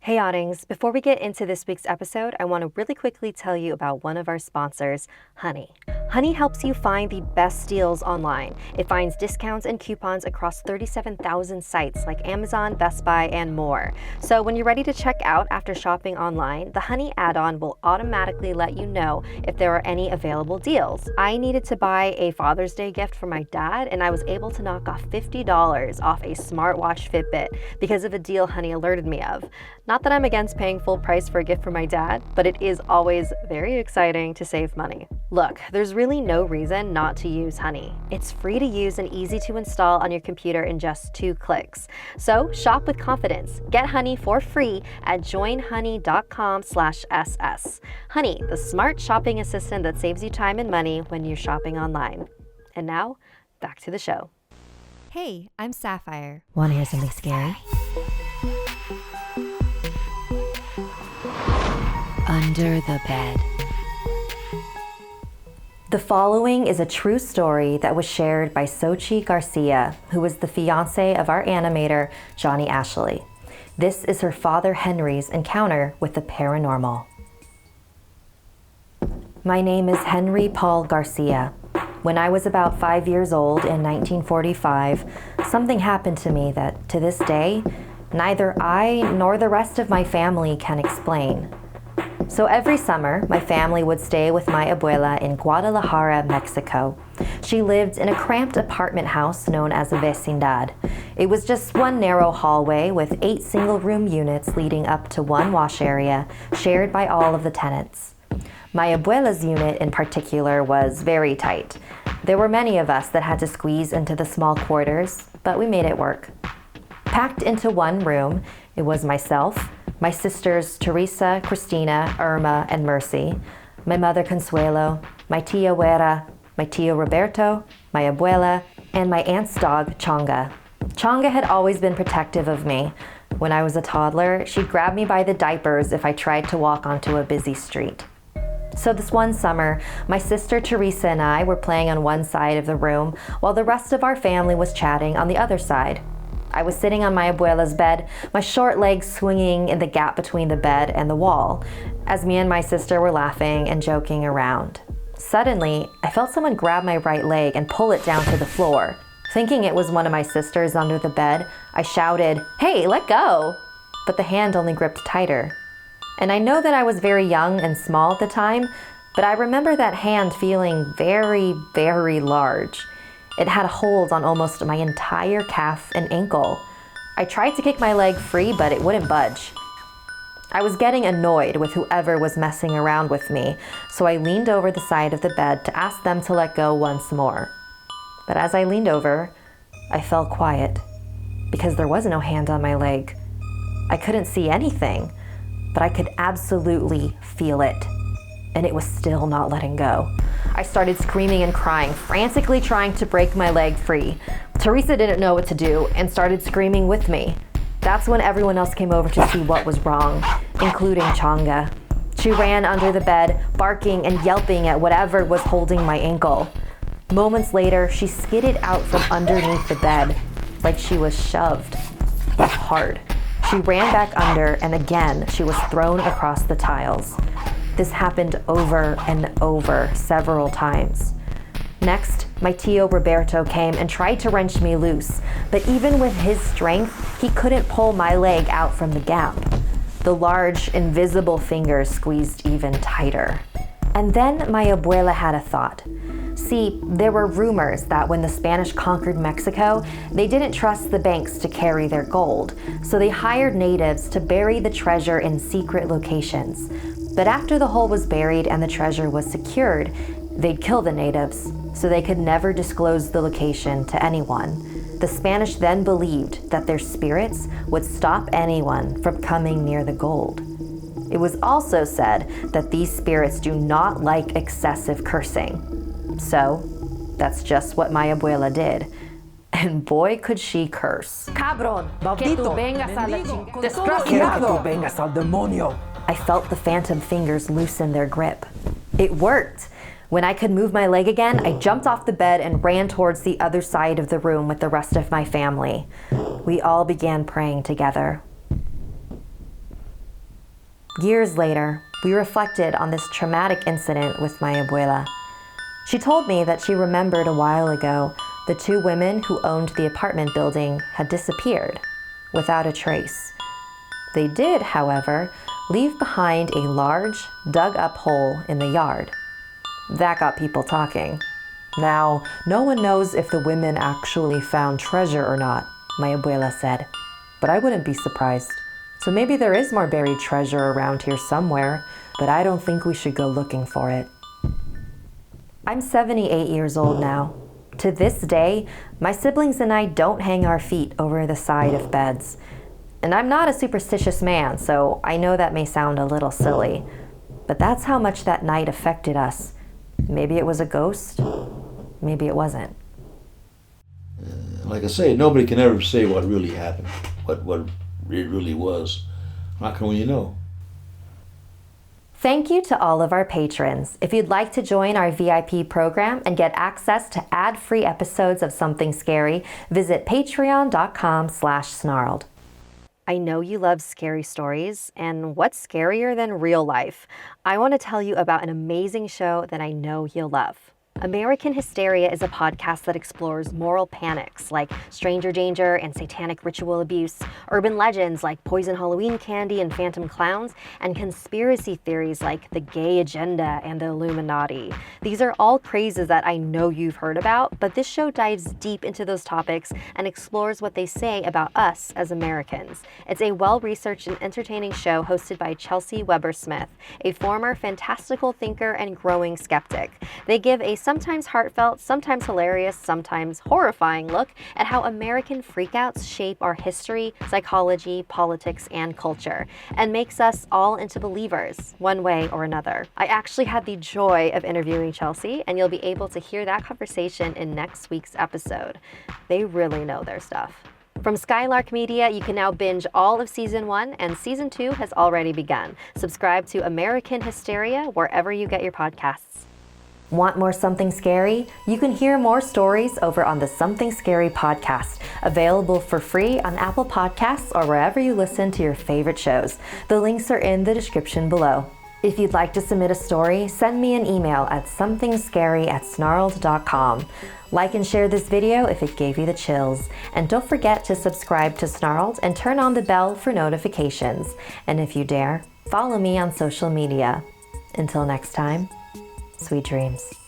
Hey Oddings, before we get into this week's episode, I want to really quickly tell you about one of our sponsors, Honey. Honey helps you find the best deals online. It finds discounts and coupons across 37,000 sites like Amazon, Best Buy, and more. So when you're ready to check out after shopping online, the Honey add-on will automatically let you know if there are any available deals. I needed to buy a Father's Day gift for my dad, and I was able to knock off $50 off a smartwatch Fitbit because of a deal Honey alerted me of. Not that I'm against paying full price for a gift for my dad, but it is always very exciting to save money. Look, there's really no reason not to use Honey. It's free to use and easy to install on your computer in just 2 clicks. So shop with confidence. Get Honey for free at joinhoney.com/ss. Honey, the smart shopping assistant that saves you time and money when you're shopping online. And now, back to the show. Hey, I'm Sapphire. Want to hear something scary? Under the bed. The following is a true story that was shared by Xochitl Garcia, who was the fiance of our animator, Johnny Ashley. This is her father Henry's encounter with the paranormal. My name is Henry Paul Garcia. When I was about 5 years old in 1945, something happened to me that, to this day, neither I nor the rest of my family can explain. So every summer, my family would stay with my abuela in Guadalajara, Mexico. She lived in a cramped apartment house known as a vecindad. It was just one narrow hallway with 8 single-room units leading up to one wash area, shared by all of the tenants. My abuela's unit in particular was very tight. There were many of us that had to squeeze into the small quarters, but we made it work. Packed into one room, it was myself, my sisters Teresa, Cristina, Irma, and Mercy, my mother Consuelo, my tia Wera, my tio Roberto, my abuela, and my aunt's dog Changa. Changa had always been protective of me. When I was a toddler, she'd grab me by the diapers if I tried to walk onto a busy street. So this one summer, my sister Teresa and I were playing on one side of the room while the rest of our family was chatting on the other side. I was sitting on my abuela's bed, my short legs swinging in the gap between the bed and the wall, as me and my sister were laughing and joking around. Suddenly, I felt someone grab my right leg and pull it down to the floor. Thinking it was one of my sisters under the bed, I shouted, "Hey, let go!" But the hand only gripped tighter. And I know that I was very young and small at the time, but I remember that hand feeling very, very large. It had a hold on almost my entire calf and ankle. I tried to kick my leg free, but it wouldn't budge. I was getting annoyed with whoever was messing around with me, so I leaned over the side of the bed to ask them to let go once more. But as I leaned over, I fell quiet, because there was no hand on my leg. I couldn't see anything, but I could absolutely feel it, and it was still not letting go. I started screaming and crying, frantically trying to break my leg free. Teresa didn't know what to do and started screaming with me. That's when everyone else came over to see what was wrong, including Changa. She ran under the bed, barking and yelping at whatever was holding my ankle. Moments later, she skidded out from underneath the bed, like she was shoved, but hard. She ran back under, and again, she was thrown across the tiles. This happened over and over several times. Next, my tio Roberto came and tried to wrench me loose, but even with his strength, he couldn't pull my leg out from the gap. The large, invisible fingers squeezed even tighter. And then my abuela had a thought. See, there were rumors that when the Spanish conquered Mexico, they didn't trust the banks to carry their gold, so they hired natives to bury the treasure in secret locations. But after the hole was buried and the treasure was secured, they'd kill the natives, so they could never disclose the location to anyone. The Spanish then believed that their spirits would stop anyone from coming near the gold. It was also said that these spirits do not like excessive cursing. So, that's just what my abuela did. And boy, could she curse. Cabrón, que tú vengas a la chingada. Quiero que tú Desgraciado. vengas al demonio. I felt the phantom fingers loosen their grip. It worked. When I could move my leg again, I jumped off the bed and ran towards the other side of the room with the rest of my family. We all began praying together. Years later, we reflected on this traumatic incident with my abuela. She told me that she remembered a while ago the two women who owned the apartment building had disappeared without a trace. They did, however, leave behind a large, dug-up hole in the yard. That got people talking. Now, no one knows if the women actually found treasure or not, my abuela said, but I wouldn't be surprised. So maybe there is more buried treasure around here somewhere, but I don't think we should go looking for it. I'm 78 years old now. To this day, my siblings and I don't hang our feet over the side of beds. And I'm not a superstitious man, so I know that may sound a little silly, but that's how much that night affected us. Maybe it was a ghost, maybe it wasn't. Like I say, nobody can ever say what really happened, what it really was. How can we know? Thank you to all of our patrons. If you'd like to join our VIP program and get access to ad-free episodes of Something Scary, visit patreon.com/snarled. I know you love scary stories, and what's scarier than real life? I want to tell you about an amazing show that I know you'll love. American Hysteria is a podcast that explores moral panics like stranger danger and satanic ritual abuse, urban legends like poison Halloween candy and phantom clowns, and conspiracy theories like the gay agenda and the Illuminati. These are all crazes that I know you've heard about, but this show dives deep into those topics and explores what they say about us as Americans. It's a well-researched and entertaining show hosted by Chelsea Weber-Smith, a former fantastical thinker and growing skeptic. They give a sometimes heartfelt, sometimes hilarious, sometimes horrifying look at how American freakouts shape our history, psychology, politics, and culture, and makes us all into believers, one way or another. I actually had the joy of interviewing Chelsea, and you'll be able to hear that conversation in next week's episode. They really know their stuff. From Skylark Media, you can now binge all of Season 1, and Season 2 has already begun. Subscribe to American Hysteria wherever you get your podcasts. Want more Something Scary? You can hear more stories over on the Something Scary podcast, available for free on Apple Podcasts or wherever you listen to your favorite shows. The links are in the description below. If you'd like to submit a story, send me an email at somethingscary@snarled.com. Like and share this video if it gave you the chills. And don't forget to subscribe to Snarled and turn on the bell for notifications. And if you dare, follow me on social media. Until next time, sweet dreams.